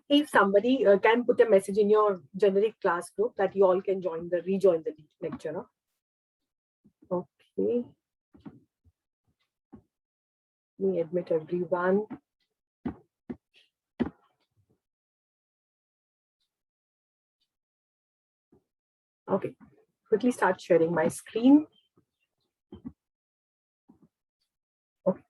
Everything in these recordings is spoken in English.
If somebody can put a message in your generic class group that you all can rejoin the lecture. Huh? Okay. Let me admit everyone. Okay, quickly start sharing my screen. Okay.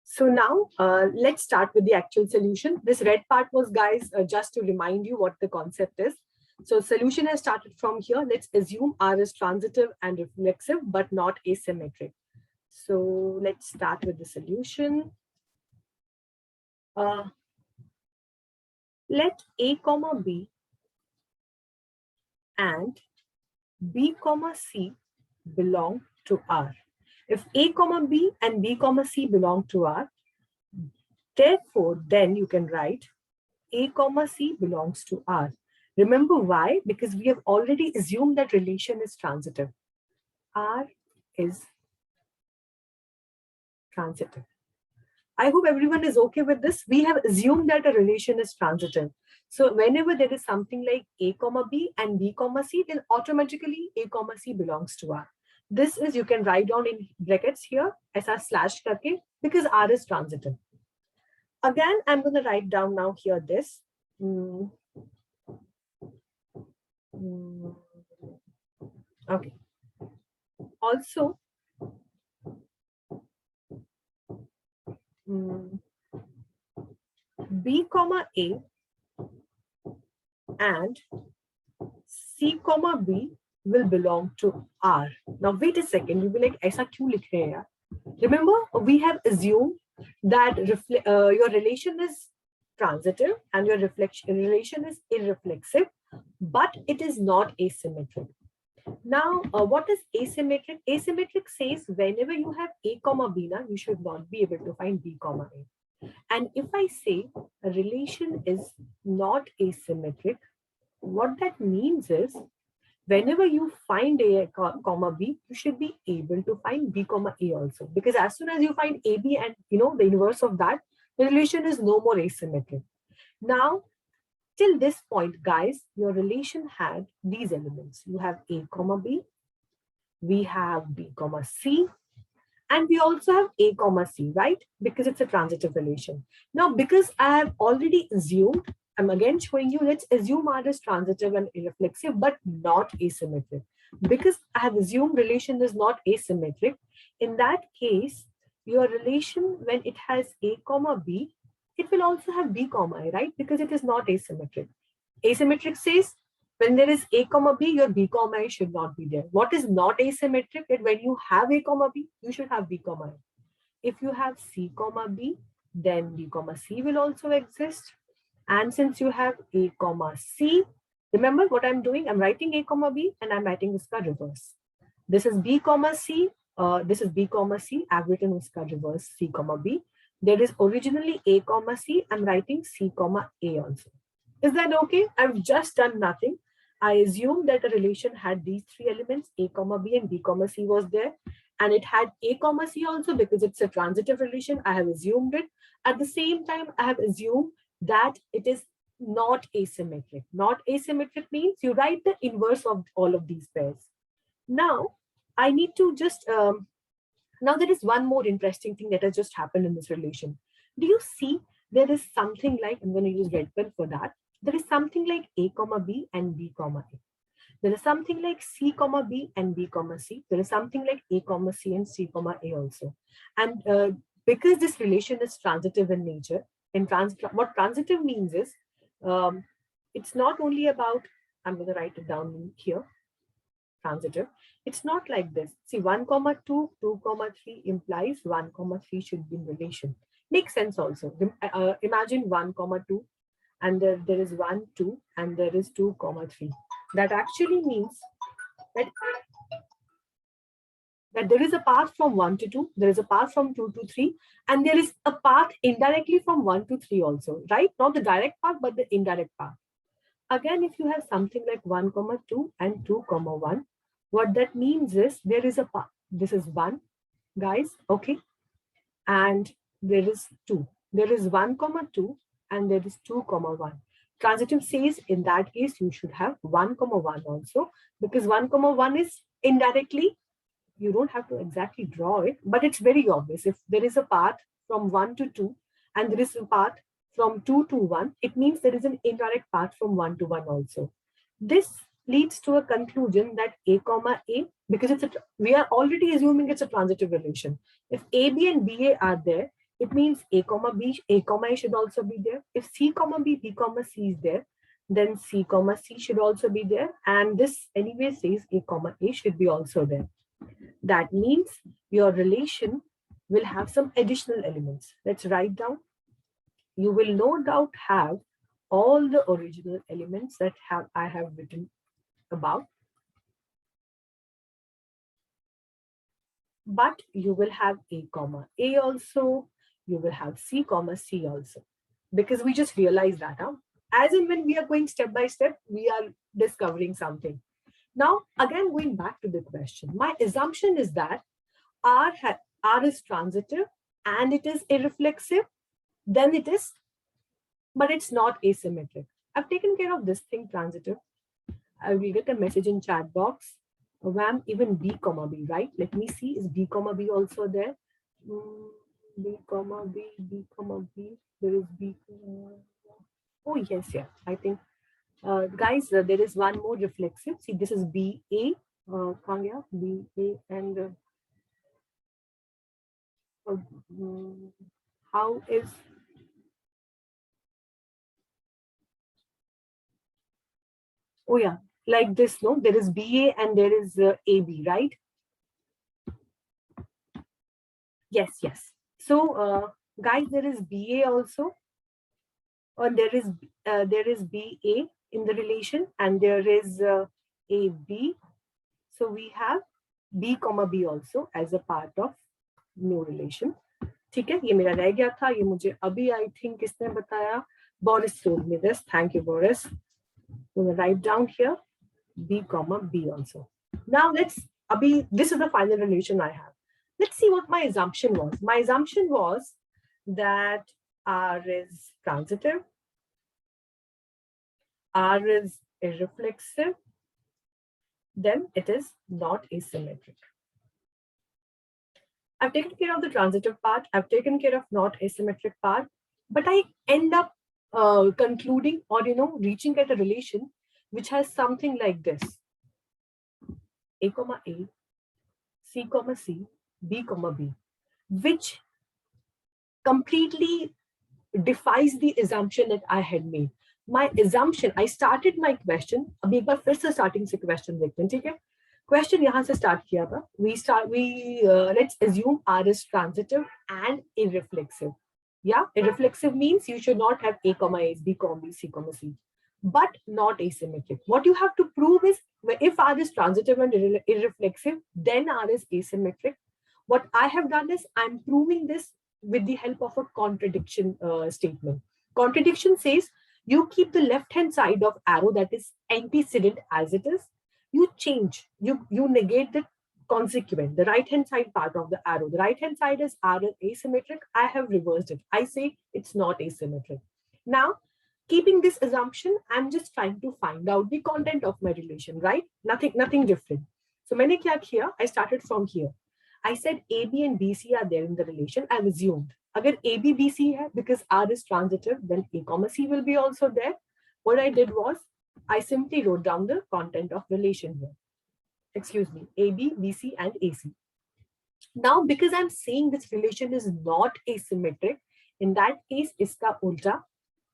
So now let's start with the actual solution. This red part was, guys, just to remind you what the concept is. So solution has started from here. Let's assume R is transitive and reflexive, but not asymmetric. So let's start with the solution. Let A comma B and B comma C belong to R. If A comma B and B comma C belong to R, therefore, then you can write A comma C belongs to R. Remember why? Because we have already assumed that relation is transitive. R is transitive. I hope everyone is okay with this. We have assumed that a relation is transitive. So whenever there is something like A comma B and B comma C, then automatically A comma C belongs to R. This is, you can write down in brackets here, ऐसा slash करके, because R is transitive. Again, I'm going to write down now here this. Okay. Also, B comma A and C comma B will belong to R. Now wait a second, you'll be like, ऐसा क्यों लिख रहे हैं? Remember, we have assumed that your relation is transitive and your relation is irreflexive, but it is not asymmetric. Now, what is asymmetric? Asymmetric says whenever you have A comma B, you should not be able to find B comma A. And if I say a relation is not asymmetric, what that means is whenever you find A comma B, you should be able to find B comma A also. Because as soon as you find AB and the inverse of that, the relation is no more asymmetric. Now, till this point, guys, your relation had these elements. You have A comma B, we have B comma C, and we also have A comma C, right? Because it's a transitive relation. Now, because I have already assumed, I'm again showing you, let's assume R is transitive and irreflexive, but not asymmetric. Because I have assumed relation is not asymmetric, in that case, your relation, when it has A comma B, it will also have B comma A, right? Because it is not asymmetric. Asymmetric says when there is A comma B, your B comma A should not be there. What is not asymmetric? That when you have A comma B, you should have B comma A. If you have C comma B, then B comma C will also exist. And since you have A comma C, remember what I'm doing? I'm writing A comma B and I'm writing iska reverse. This is B comma C. This is B comma C. I've written iska reverse C comma B. There is originally A comma C. I'm writing C comma A also. Is that okay? I've just done nothing. I assumed that a relation had these three elements, A comma B and B comma C was there. And it had A comma C also because it's a transitive relation. I have assumed it. At the same time, I have assumed that it is not asymmetric. Not asymmetric means you write the inverse of all of these pairs. Now, I need to just, now there is one more interesting thing that has just happened in this relation. Do you see there is something like, I'm going to use red pen for that. There is something like A comma B and B comma A. There is something like C comma B and B comma C. There is something like A comma C and C comma A also. And because this relation is transitive in nature, and what transitive means is, it's not only about, I'm going to write it down here, transitive. It's not like this. See, 1 comma 2, 2 comma 3 implies 1 comma 3 should be in relation. Makes sense also. Imagine 1 comma 2 and there is 1, 2 and there is 2 comma 3. That actually means that there is a path from 1 to 2, there is a path from 2 to 3, and there is a path indirectly from 1 to 3 also, right? Not the direct path, but the indirect path. Again, if you have something like 1 comma 2 and 2 comma 1, what that means is there is a path. This is 1, guys, okay? And there is 2. There is 1 comma 2 and there is 2, 1. Transitive says in that case, you should have 1, 1 also, because 1, 1 is indirectly, you don't have to exactly draw it, but it's very obvious. If there is a path from 1 to 2 and there is a path from 2 to 1, it means there is an indirect path from 1 to 1 also. This leads to a conclusion that A comma A, because we are already assuming it's a transitive relation. If A, B and BA are there, it means A comma B, A comma A should also be there. If C comma B, B comma C is there, then C comma C should also be there. And this anyway says A comma A should be also there. That means your relation will have some additional elements. Let's write down. You will no doubt have all the original elements that I have written about. But you will have A comma A also. You will have C comma C also. Because we just realized that. As in when we are going step by step, we are discovering something. Now, again, going back to the question, my assumption is that R is transitive and it is irreflexive, then it is, but it's not asymmetric. I've taken care of this thing transitive. I will get a message in chat box. WAM, even B comma B, right? Let me see, is B comma B also there? B comma B, B comma B, there is B. Oh, yes, yeah, I think. Guys, there is one more reflexive. See, this is BA, Kangya, BA, and how is oh yeah, like this, no, there is BA and there is AB, right? Yes, yes. So guys, there is BA also, or there is BA in the relation, and there is AB. So we have B comma B also as a part of new relation. ठीक है, ये मेरा रह गया था, ये मुझे अभी आई थिंक किसने बताया, Boris told me this. Thank you, Boris. I'm going to write down here B comma B also. Now this is the final relation I have. Let's see what my assumption was. My assumption was that R is transitive, R is irreflexive, then it is not asymmetric. I've taken care of the transitive part, I've taken care of not asymmetric part, but I end up concluding or reaching at a relation which has something like this: A comma A, C comma C, B comma B, which completely defies the assumption that I had made. My assumption, I started my question, अभी एक बार फिर से starting से question देखते हैं, ठीक है? Question यहाँ से start किया था. Let's assume R is transitive and irreflexive. Yeah, irreflexive means you should not have A comma A, B comma B, C comma C, but not asymmetric. What you have to prove is if R is transitive and irreflexive, then R is asymmetric. What I have done is I'm proving this with the help of a contradiction statement. Contradiction says you keep the left-hand side of arrow that is antecedent as it is. You change, you negate the consequent, the right-hand side part of the arrow. The right-hand side is R asymmetric. I have reversed it. I say it's not asymmetric. Now, keeping this assumption, I'm just trying to find out the content of my relation, right? Nothing different. So, मैंने क्या किया? I started from here. I said AB and BC are there in the relation. I've assumed. Agar AB, BC hai, because R is transitive, then A comma C will be also there. What I did was, I simply wrote down the content of relation here. Excuse me, AB, BC, and AC. Now, because I'm saying this relation is not asymmetric, in that case, iska ulta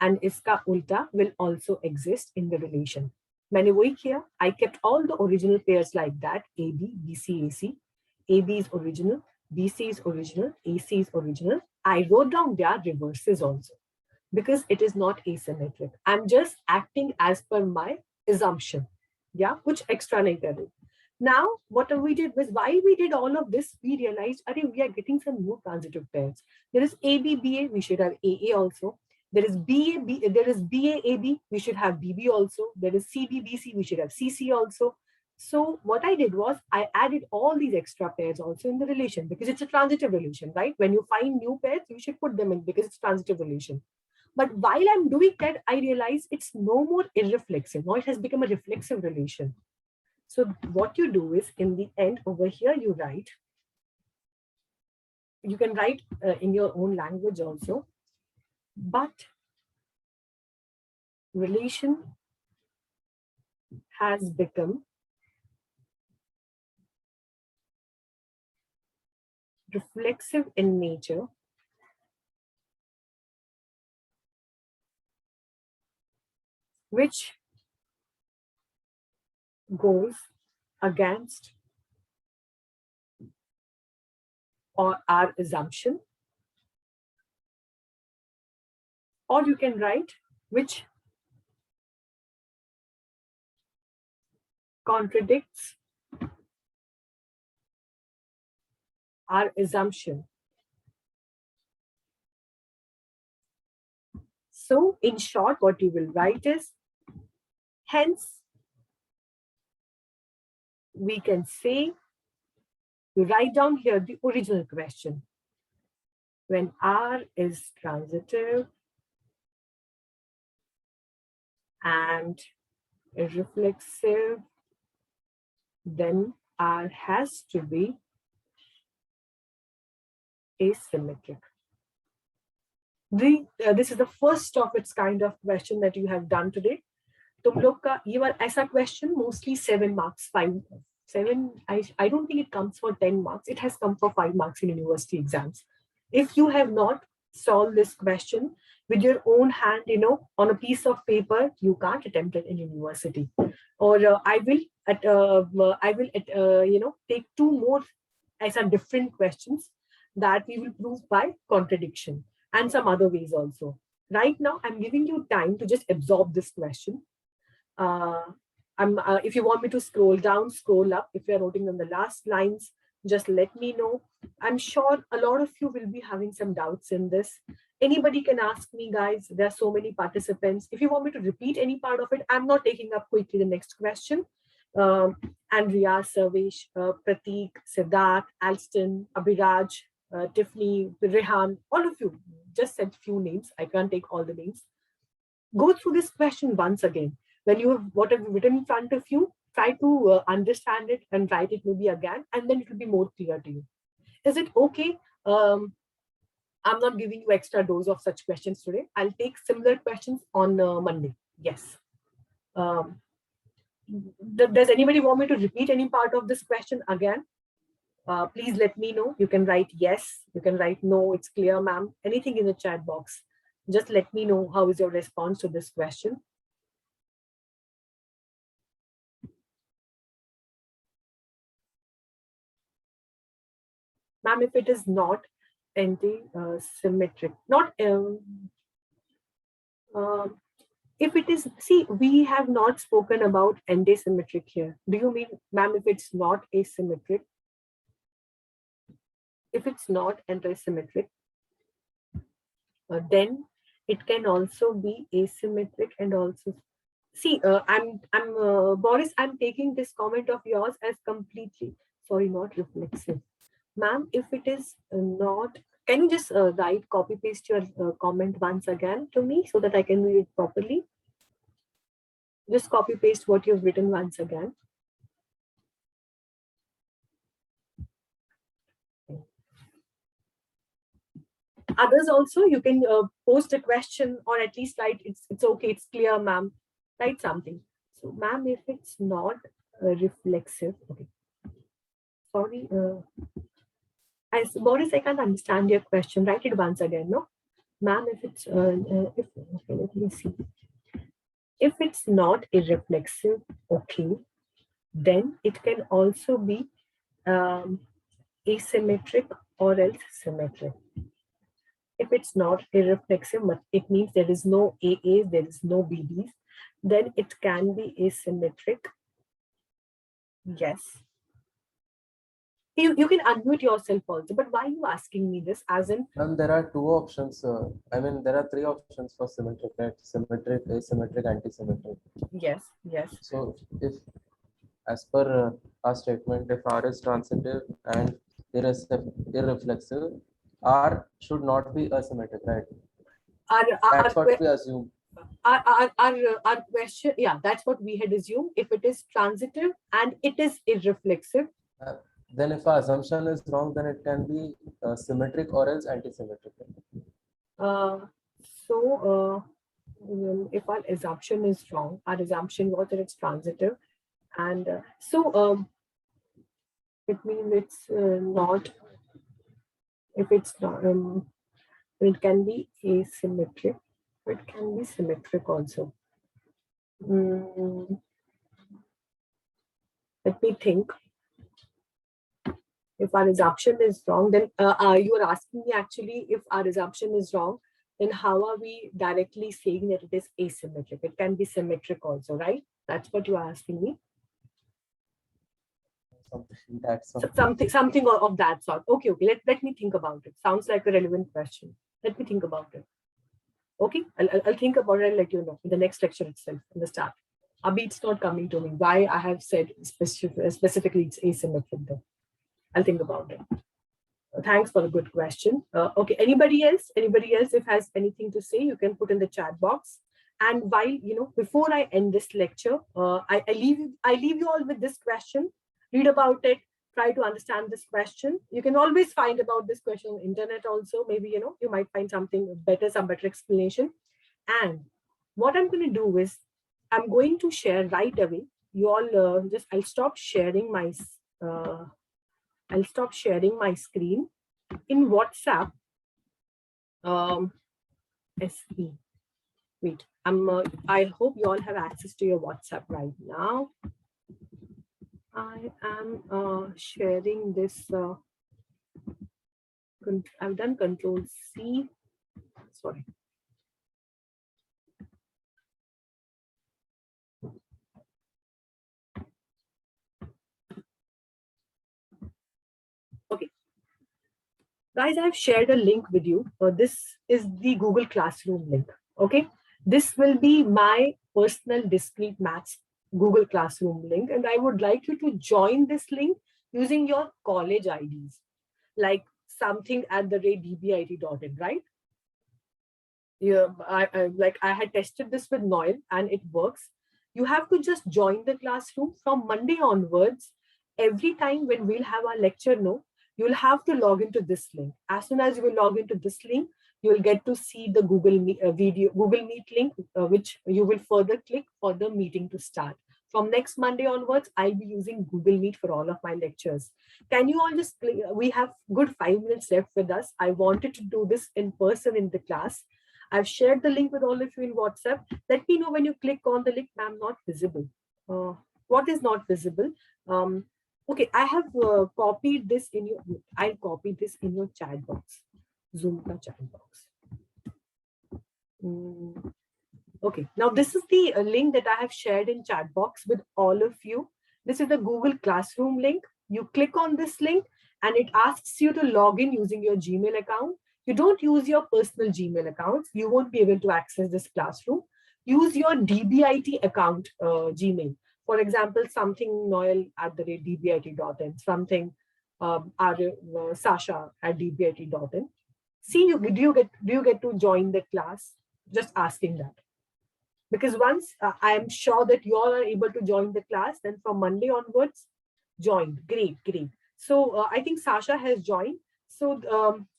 and iska ulta will also exist in the relation. मैंने वही किया. I kept all the original pairs like that, AB, BC, AC. AB is original, BC is original, AC is original. I wrote down their reverses also because it is not asymmetric. I'm just acting as per my assumption. Yeah, kuch extra nahi kar rahi. Now, what we did was, why we did all of this, we realized, we are getting some new transitive pairs. There is AB, BA, we should have AA also. There is BA, AB, we should have BB also. There is CB, BC, we should have CC also. So what I did was I added all these extra pairs also in the relation because it's a transitive relation, right? When you find new pairs, you should put them in because it's transitive relation. But while I'm doing that, I realize it's no more irreflexive. Now it has become a reflexive relation. So what you do is, in the end over here, you write, you can write in your own language also, but relation has become reflexive in nature, which goes against or our assumption, or you can write which contradicts our assumption. So in short, what you will write is, hence we can say, you write down here the original question. When R is transitive and reflexive, then R has to be asymmetric. This is the first of its kind of question that you have done today. तुम लोग का ये वाला ऐसा question mostly 7 marks, 7. I don't think it comes for 10 marks. It has come for 5 marks in university exams. If you have not solved this question with your own hand, on a piece of paper, you can't attempt it in university. Or I will take 2 more as a different questions that we will prove by contradiction and some other ways also. Right now, I'm giving you time to just absorb this question. If you want me to scroll down, scroll up. If you're noting on the last lines, just let me know. I'm sure a lot of you will be having some doubts in this. Anybody can ask me, guys. There are so many participants. If you want me to repeat any part of it, I'm not taking up quickly the next question. Andrea, Sarvesh, Prateek, Siddharth, Alston, Abhiraj, Tiffany, Rehan, all of you, just said few names. I can't take all the names. Go through this question once again. When you have what have written in front of you, try to understand it and write it maybe again, and then it will be more clear to you. Is it okay? I'm not giving you extra dose of such questions today. I'll take similar questions on Monday. Yes. Does anybody want me to repeat any part of this question again? Please let me know. You can write yes, you can write no, it's clear, ma'am. Anything in the chat box. Just let me know how is your response to this question. Ma'am, if it is not anti-symmetric, if it is, see, we have not spoken about anti-symmetric here. Do you mean, ma'am, if it's not asymmetric? If it's not anti-symmetric, then it can also be asymmetric and also. See, Boris, I'm taking this comment of yours as completely, sorry, not reflexive. Ma'am, if it is not, can you just write, copy paste your comment once again to me so that I can read it properly? Just copy paste what you've written once again. Others also, you can post a question or at least write, it's okay, it's clear, ma'am. Write something. So, ma'am, if it's not reflexive, okay. Sorry, Boris, I can't understand your question. Write it once again, no? Ma'am, if it's, okay, let me see. If it's not irreflexive, okay, then it can also be asymmetric or else symmetric. If it's not irreflexive, it means there is no AAs, there is no BDs, then it can be asymmetric. Yes. You can unmute yourself also, but why are you asking me this? As in, there are 2 options. There are 3 options for symmetric, right? Symmetric, asymmetric, anti-symmetric. Yes, yes. So if, as per our statement, if R is transitive and irreflexive, R should not be asymmetric, right? That's what we assume. Our question, yeah, that's what we had assumed. If it is transitive and it is irreflexive, Then if our assumption is wrong, then it can be symmetric or else anti-symmetric. If our assumption is wrong, our assumption was that it's transitive, and it means it's not. If it's not, it can be asymmetric. It can be symmetric also. Let me think. If our assumption is wrong, then you are asking me actually if our assumption is wrong, then how are we directly saying that it is asymmetric? It can be symmetric also, right? That's what you are asking me. Something of that sort. Okay. Let me think about it. Sounds like a relevant question. Let me think about it. Okay, I'll think about it and let you know in the next lecture itself, in the start. Abhi, it's not coming to me. Why I have said specifically it's asymmetric though. I'll think about it. Thanks for a good question. Okay, anybody else if has anything to say, you can put in the chat box. And while, before I end this lecture, I leave you all with this question. Read about it, try to understand this question. You can always find about this question on the internet also. Maybe, you might find something better, some better explanation. And what I'm going to do is I'm going to share right away. You all I'll stop sharing my screen in WhatsApp. SE. Wait, I hope you all have access to your WhatsApp right now. I am sharing this. I've done Control C. Sorry. Okay. Guys, I've shared a link with you. This is the Google Classroom link. Okay. This will be my personal discrete maths Google Classroom link. And I would like you to join this link using your college IDs, like something@dbit.in, right? Yeah, I had tested this with Noel and it works. You have to just join the classroom from Monday onwards. Every time when we'll have our lecture, you'll have to log into this link. As soon as you will log into this link, you will get to see the Google Meet link, which you will further click for the meeting to start. From next Monday onwards, I'll be using Google Meet for all of my lectures. Can you all just click? We have good 5 minutes left with us. I wanted to do this in person in the class. I've shared the link with all of you in WhatsApp. Let me know when you click on the link. I'm not visible. What is not visible? Okay, I have copied this in your. I'll copy this in your chat box. Zoom ka chat box. Okay, now this is the link that I have shared in chat box with all of you. This is the Google Classroom link. You click on this link and it asks you to log in using your Gmail account. You don't use your personal Gmail accounts. You won't be able to access this classroom. Use your DBIT account Gmail. For example, something Noel@dbit.in, something Sasha@dbit.in. See, do you get to join the class? Just asking that. Because once I am sure that you all are able to join the class, then from Monday onwards, join. Great. So I think Sasha has joined. So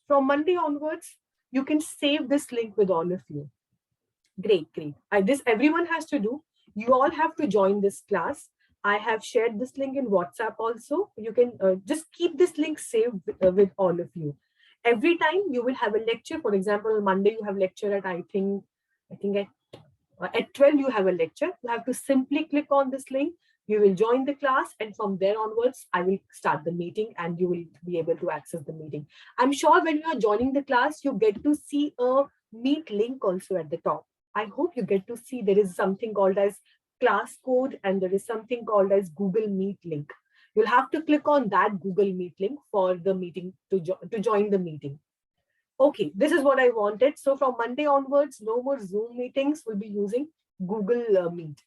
from Monday onwards, you can save this link with all of you. Great. This everyone has to do. You all have to join this class. I have shared this link in WhatsApp also. You can just keep this link saved with all of you. Every time you will have a lecture. For example, Monday you have lecture at I think at 12 you have a lecture. You have to simply click on this link. You will join the class, and from there onwards, I will start the meeting and you will be able to access the meeting. I'm sure when you are joining the class, you get to see a Meet link also at the top. I hope you get to see there is something called as class code and there is something called as Google Meet link. You'll have to click on that Google Meet link for the meeting to join the meeting. Okay, this is what I wanted. So from Monday onwards, no more Zoom meetings. We'll be using Google Meet.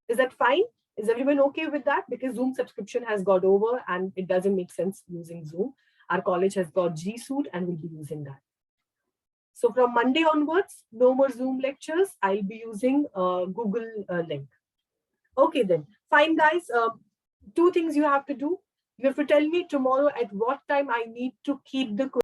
Is that fine? Is everyone okay with that? Because Zoom subscription has got over and it doesn't make sense using Zoom. Our college has got G Suite and we'll be using that. So from Monday onwards, no more Zoom lectures. I'll be using Google link. Okay then. Fine, guys. Two things you have to do. You have to tell me tomorrow at what time I need to keep the